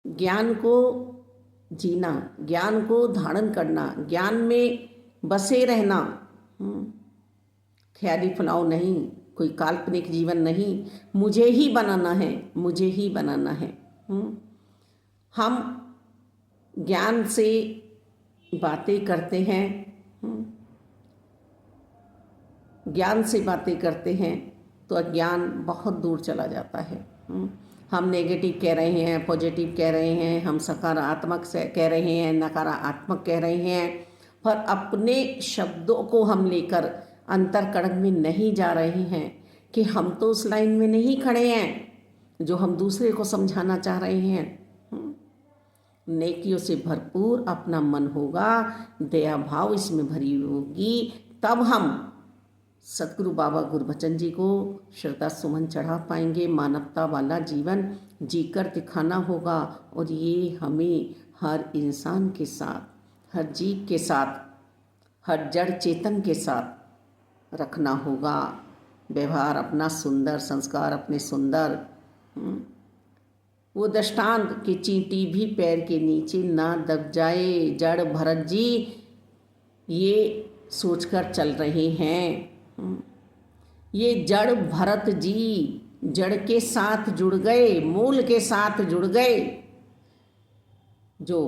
ज्ञान को जीना, ज्ञान को धारण करना, ज्ञान में बसे रहना, ख्याली फुलाव नहीं, कोई काल्पनिक जीवन नहीं, मुझे ही बनाना है, मुझे ही बनाना है। हम ज्ञान से बातें करते हैं, ज्ञान से बातें करते हैं तो अज्ञान बहुत दूर चला जाता है। हम नेगेटिव कह रहे हैं, पॉजिटिव कह रहे हैं, हम सकारात्मक से कह रहे हैं, नकारात्मक कह रहे हैं, पर अपने शब्दों को हम लेकर अंतर्करण में नहीं जा रहे हैं कि हम तो उस लाइन में नहीं खड़े हैं जो हम दूसरे को समझाना चाह रहे हैं। नेकियों से भरपूर अपना मन होगा, दया भाव इसमें भरी होगी, तब हम सतगुरु बाबा गुरबचन जी को श्रद्धा सुमन चढ़ा पाएंगे। मानवता वाला जीवन जीकर दिखाना होगा और ये हमें हर इंसान के साथ, हर जीव के साथ, हर जड़ चेतन के साथ रखना होगा। व्यवहार अपना सुंदर, संस्कार अपने सुंदर। वो दृष्टांत की चींटी भी पैर के नीचे ना दब जाए, जड़ भरत जी ये सोचकर चल रहे हैं। ये जड़ भरत जी जड़ के साथ जुड़ गए, मूल के साथ जुड़ गए। जो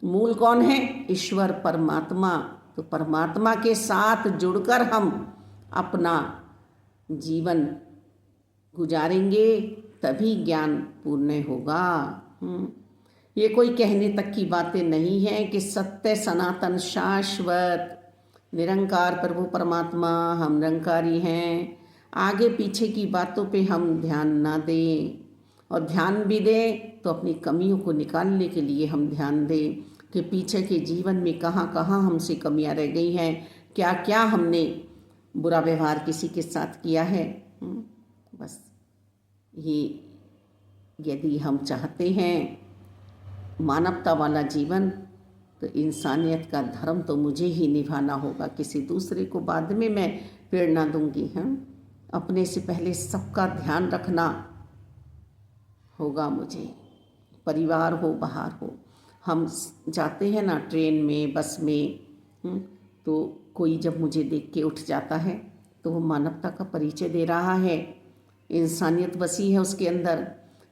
मूल कौन है? ईश्वर परमात्मा। तो परमात्मा के साथ जुड़कर हम अपना जीवन गुजारेंगे, तभी ज्ञान पूर्ण होगा। ये कोई कहने तक की बातें नहीं है कि सत्य सनातन शाश्वत निरंकार प्रभु परमात्मा हम निरंकारी हैं। आगे पीछे की बातों पे हम ध्यान ना दें, और ध्यान भी दें तो अपनी कमियों को निकालने के लिए हम ध्यान दें कि पीछे के जीवन में कहाँ कहाँ हमसे कमियां रह गई हैं, क्या क्या हमने बुरा व्यवहार किसी के साथ किया है। बस ये यदि हम चाहते हैं मानवता वाला जीवन, तो इंसानियत का धर्म तो मुझे ही निभाना होगा, किसी दूसरे को बाद में मैं प्रेरणा दूंगी। अपने से पहले सबका ध्यान रखना होगा मुझे, परिवार हो बाहर हो। हम जाते हैं ना ट्रेन में, बस में, तो कोई जब मुझे देख के उठ जाता है तो वो मानवता का परिचय दे रहा है, इंसानियत बसी है उसके अंदर।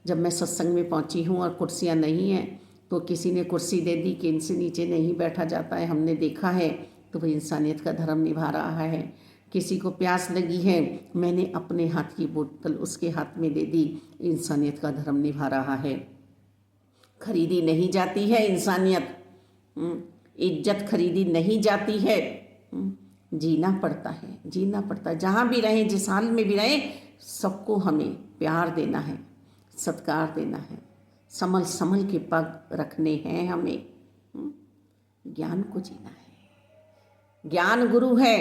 जब मैं सत्संग में पहुंची हूँ और कुर्सियाँ नहीं हैं तो किसी ने कुर्सी दे दी कि इनसे नीचे नहीं बैठा जाता है, हमने देखा है, तो वह इंसानियत का धर्म निभा रहा है। किसी को प्यास लगी है, मैंने अपने हाथ की बोतल उसके हाथ में दे दी, इंसानियत का धर्म निभा रहा है। खरीदी नहीं जाती है इंसानियत, इज्जत खरीदी नहीं जाती है, जीना पड़ता है, जीना पड़ता है। जहाँ भी रहें, जिस हाल में भी रहें, सबको हमें प्यार देना है, सत्कार देना है, संभल संभल के पग रखने हैं हमें। ज्ञान को जीना है। ज्ञान गुरु है,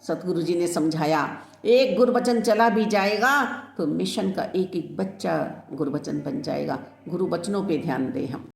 सतगुरु जी ने समझाया। एक गुरबचन चला भी जाएगा तो मिशन का एक एक बच्चा गुरबचन बन जाएगा। गुरु बचनों पे ध्यान दें हम।